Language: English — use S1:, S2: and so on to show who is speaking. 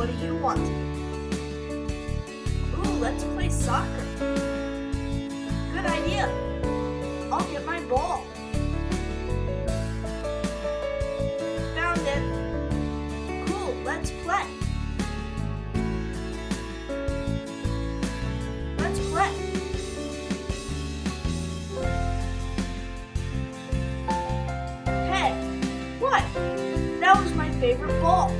S1: what do you want to do? Ooh, let's play soccer. Good idea. I'll get my ball. Found it. Cool, let's play. Let's play. Hey, what? That was my favorite ball.